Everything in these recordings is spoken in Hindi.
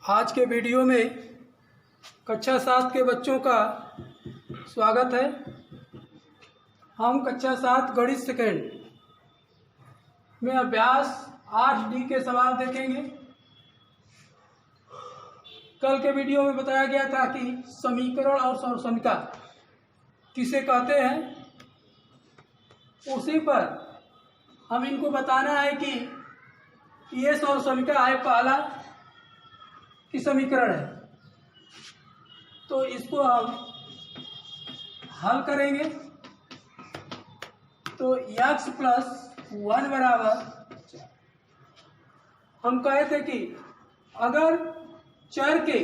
आज के वीडियो में कक्षा 7 के बच्चों का स्वागत है। हम कक्षा 7 गणित सेकेंड में अभ्यास 8D के सवाल देखेंगे। कल के वीडियो में बताया गया था कि समीकरण और सर्वसमीकरण किसे कहते हैं, उसी पर हम इनको बताना है कि ये सर्वसमीकरण है पहला कि समीकरण है, तो इसको हम हल करेंगे। तो x + 1 बराबर, हम कहे थे कि अगर चर के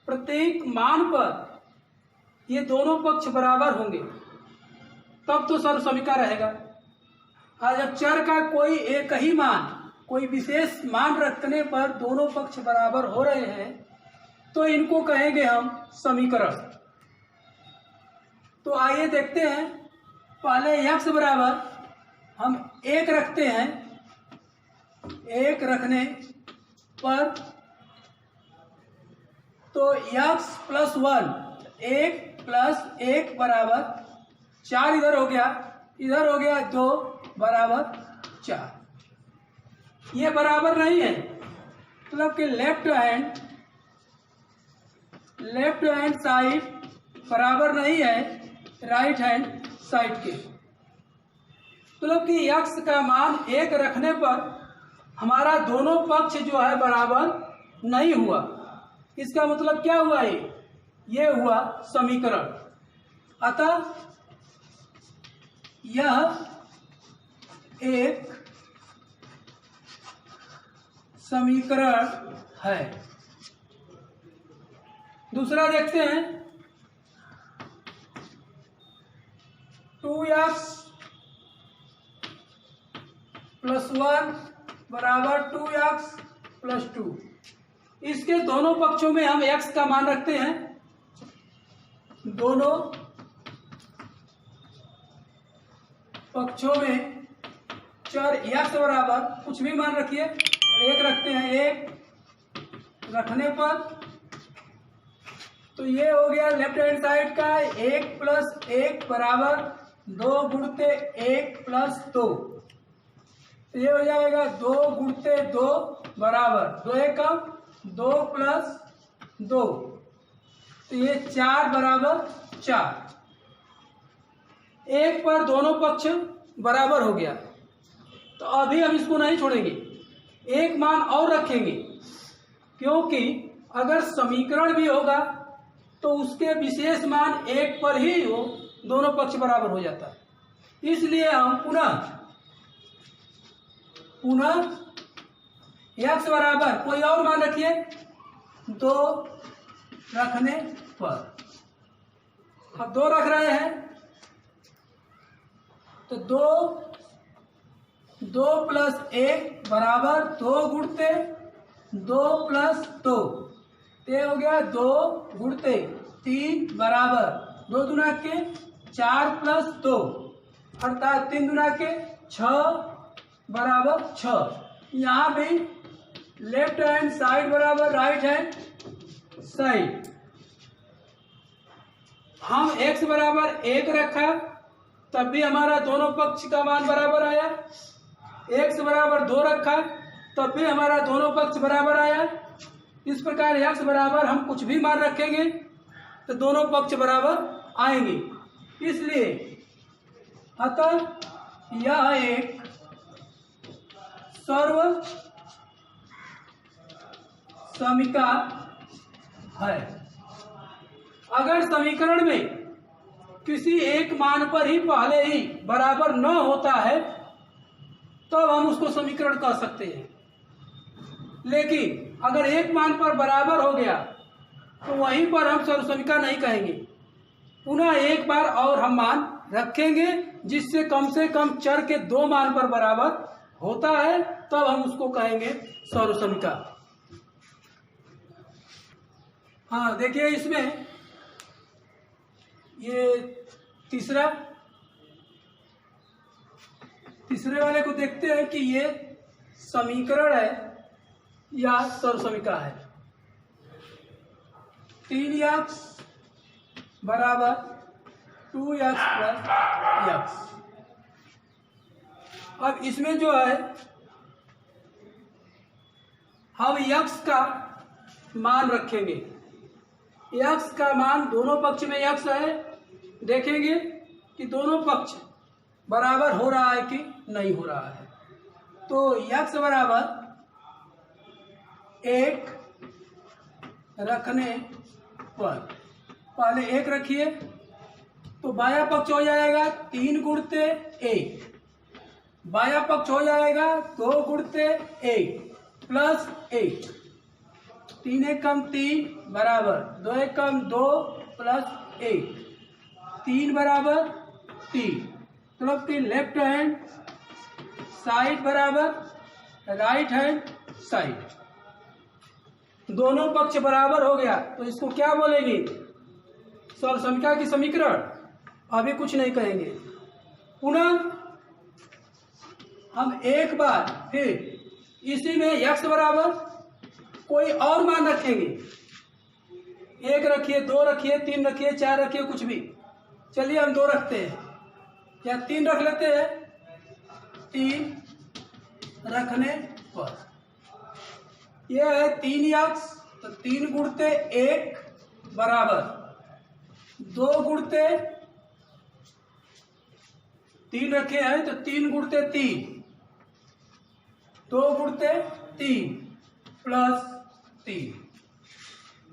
प्रत्येक मान पर ये दोनों पक्ष बराबर होंगे तब तो सर्वसमीकरण रहेगा। और जब चर का कोई एक ही मान, कोई विशेष मान रखने पर दोनों पक्ष बराबर हो रहे हैं तो इनको कहेंगे हम समीकरण। तो आइए देखते हैं। पहले x बराबर हम 1 रखते हैं। 1 रखने पर तो x + 1, 1 + 1 बराबर 4, इधर हो गया 2 बराबर 4। ये बराबर नहीं है, मतलब कि लेफ्ट हैंड साइड बराबर नहीं है राइट हैंड साइड के। मतलब कि x का मान 1 रखने पर हमारा दोनों पक्ष जो है बराबर नहीं हुआ। इसका मतलब क्या हुआ? ये हुआ समीकरण। अतः यह एक समीकरण है। दूसरा देखते हैं। 2x + 1 बराबर 2x + 2। इसके दोनों पक्षों में हम x का मान रखते हैं। दोनों पक्षों में चर x बराबर कुछ भी मान रखिए, 1 रखते हैं। 1 रखने पर तो ये हो गया लेफ्ट हैंड साइड का 1 + 1 बराबर 2 × 1 + 2। तो ये हो जाएगा 2 × 2 बराबर 2 × 2 + 2, तो ये 4 बराबर 4। 1 पर दोनों पक्ष बराबर हो गया। तो अभी हम इसको नहीं छोड़ेंगे, एक मान और रखेंगे, क्योंकि अगर समीकरण भी होगा तो उसके विशेष मान 1 पर ही हो, दोनों पक्ष बराबर हो जाता है। इसलिए हम पुनः x बराबर कोई और मान रखिए 2 रखने पर। अब 2 रख रहे हैं तो 2 + 1 बराबर 2 × 2 + 2, ये हो गया 2 × 3 बराबर 2 दूना के 4 + 2, अर्थात 3 दूना के 6 बराबर 6। यहाँ भी लेफ्ट हैंड साइड बराबर राइट हैंड साइड। हम x बराबर 1 रखा तब भी हमारा दोनों पक्ष का मान बराबर आया। x बराबर 2 रखा तब भी हमारा दोनों पक्ष बराबर आया। इस प्रकार x बराबर हम कुछ भी मान रखेंगे तो दोनों पक्ष बराबर आएंगे। इसलिए अतः यह एक सर्व समीकरण है। अगर समीकरण में किसी एक मान पर ही पहले ही बराबर न होता है तब हम उसको समीकरण कह सकते हैं। लेकिन अगर एक मान पर बराबर हो गया तो वहीं पर हम सर्वसमीकरण नहीं कहेंगे, पुनः एक बार और हम मान रखेंगे जिससे कम से कम चर के 2 मान पर बराबर होता है, तब हम उसको कहेंगे सर्वसमीकरण। हाँ, देखिए इसमें ये तीसरे वाले को देखते हैं कि ये समीकरण है या सर्वसमीकरण है। 3x बराबर 2x प्लस x। अब इसमें जो है हम x का मान रखेंगे। x का मान दोनों पक्ष में x है, देखेंगे कि दोनों पक्ष बराबर हो रहा है कि नहीं हो रहा है। तो x बराबर 1 रखने पर पहले 1 रखिए तो बायां पक्ष हो जाएगा 3 गुणते 1, बायां पक्ष हो जाएगा 2 गुणते 1 प्लस 1, 3 एक कम 3 बराबर 2 एक कम 2 प्लस 1, 3 बराबर 3, मतलब कि लेफ्ट हैंड साइड बराबर राइट हैंड साइड, दोनों पक्ष बराबर हो गया। तो इसको क्या बोलेंगे? समीकरण की समीकरण। अभी कुछ नहीं कहेंगे। पुनः हम एक बार फिर इसी में x बराबर कोई और मान रखेंगे। 1 रखिए, 2 रखिए, 3 रखिए, 4 रखिए, कुछ भी। चलिए हम 2 रखते हैं या 3 रख लेते हैं। 3 रखने पर यह है 3x, तो 3 गुणते 1 बराबर 2 गुणते 3 रखे हैं तो 3 गुणते 3, 2 गुणते 3 प्लस 3,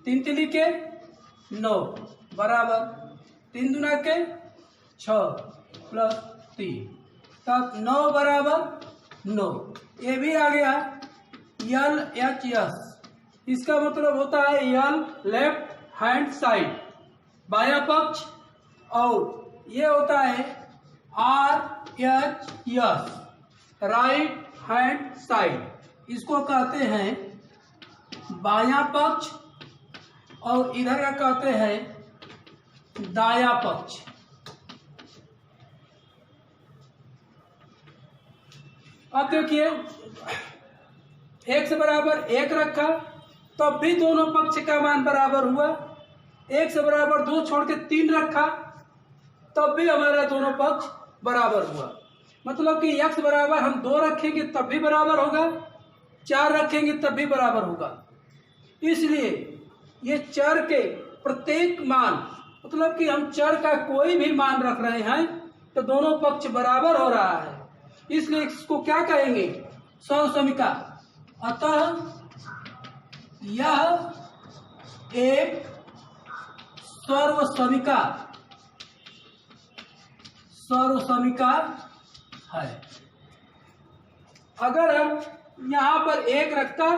3 3 के 9 बराबर 3 दूना के 6 प्लस 3, तब 9 बराबर 9। ये भी आ गया LHS। इसका मतलब होता है यल लेफ्ट हैंड साइड बायां पक्ष, और ये होता है RHS राइट हैंड साइड। इसको कहते हैं बायां पक्ष और इधर का कहते हैं दायां पक्ष। अब देखिए x बराबर 1 रखा तब भी दोनों पक्ष का मान बराबर हुआ। 1 बराबर 2 छोड़ के 3 रखा तब भी हमारा दोनों पक्ष बराबर हुआ। मतलब कि x बराबर हम 2 रखेंगे तब भी बराबर होगा, 4 रखेंगे तब भी बराबर होगा। इसलिए ये चर के प्रत्येक मान, मतलब कि हम चर का कोई भी मान रख रहे हैं तो दोनों पक्ष बराबर हो रहा है, इसलिए इसको क्या कहेंगे? सर्वसमीका। अतः यह एक सर्वसमीका है। अगर हम यहां पर 1 रखता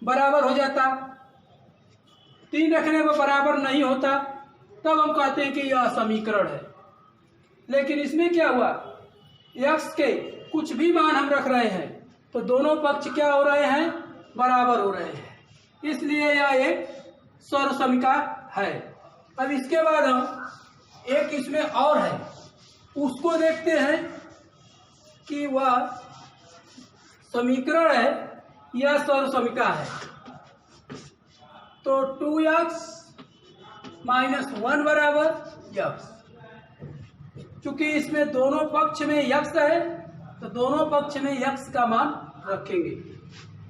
बराबर हो जाता, 3 रखने पर बराबर नहीं होता, तब हम कहते हैं कि यह समीकरण है। लेकिन इसमें क्या हुआ? x के कुछ भी मान हम रख रहे हैं तो दोनों पक्ष क्या हो रहे हैं? बराबर हो रहे हैं, इसलिए यह एक सर्वसमीका है। अब इसके बाद हम एक इसमें और है, उसको देखते हैं कि वह समीकरण है या सर्वसमीका है। तो 2x - 1 बराबर x। चूंकि इसमें दोनों पक्ष में x है तो दोनों पक्ष में x का मान रखेंगे।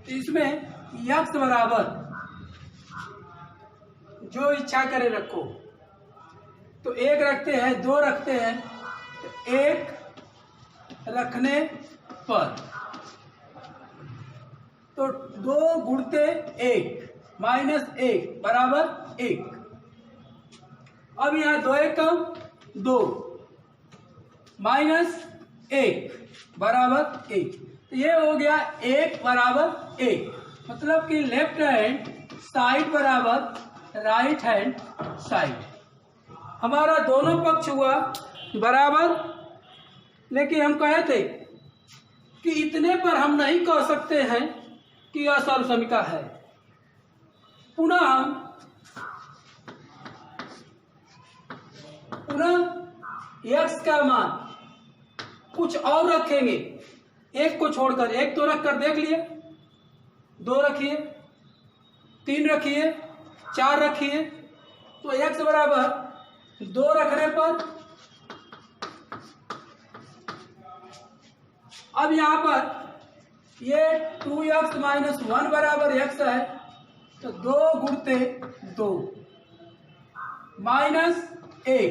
तो इसमें x बराबर जो इच्छा करे रखो। तो 1 रखते हैं, 2 रखते हैं, तो 1 रखने पर तो 2 गुणते 1 माइनस 1 बराबर 1। अब यहाँ 2 एक कम 2 माइनस 1 बराबर 1, तो ये हो गया 1 बराबर 1। मतलब कि लेफ्ट हैंड साइड बराबर राइट हैंड साइड। हमारा दोनों पक्ष हुआ बराबर। लेकिन हम कहे थे कि इतने पर हम नहीं कह सकते हैं कि यह सर्वसमीका है। पुनः x का मान कुछ और रखेंगे, 1 को छोड़कर। 1 तो रखकर देख लिए, 2 रखिए, 3 रखिए, 4 रखिए, तो x बराबर 2 रखने पर अब यहाँ पर ये 2x - 1 बराबर x है, तो 2 गुणते 2 -1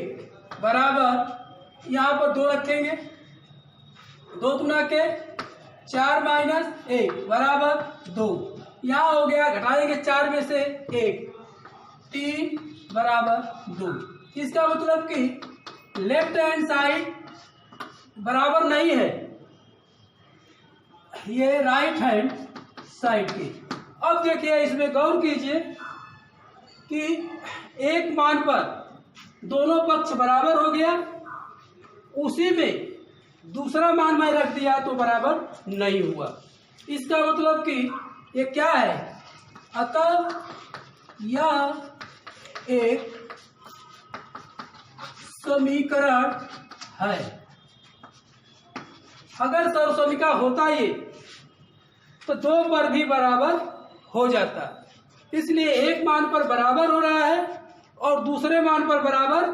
बराबर यहाँ पर 2 रखेंगे, 2 गुना के 4 - 1 बराबर 2। यहाँ हो गया, घटाएंगे 4 में से 1, 3 बराबर 2। इसका मतलब कि लेफ्ट हैंड साइड बराबर नहीं है, ये राइट हैंड साइड की। अब देखिए, इसमें गौर कीजिए कि एक मान पर दोनों पक्ष बराबर हो गया, उसी में दूसरा मान मैं रख दिया तो बराबर नहीं हुआ। इसका मतलब कि ये क्या है, अतः यह एक समीकरण है। अगर सर्वसमिका होता ये तो 2 पर भी बराबर हो जाता, इसलिए एक मान पर बराबर हो रहा है और दूसरे मान पर बराबर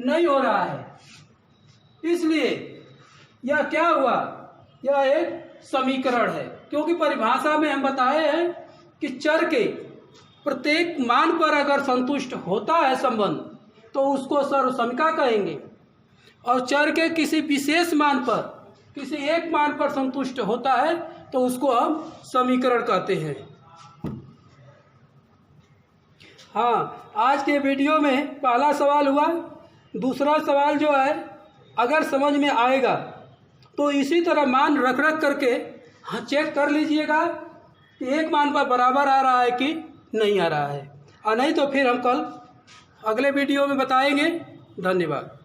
नहीं हो रहा है, इसलिए यह क्या हुआ, यह एक समीकरण है। क्योंकि परिभाषा में हम बताए हैं कि चर के प्रत्येक मान पर अगर संतुष्ट होता है संबंध तो उसको सर्वसमिका कहेंगे, और चर के किसी विशेष मान पर, किसी एक मान पर संतुष्ट होता है तो उसको हम समीकरण कहते हैं। हाँ, आज के वीडियो में पहला सवाल हुआ। दूसरा सवाल जो है, अगर समझ में आएगा तो इसी तरह मान रख करके हाँ चेक कर लीजिएगा कि एक मान पर बराबर आ रहा है कि नहीं आ रहा है, और नहीं तो फिर हम कल अगले वीडियो में बताएंगे। धन्यवाद।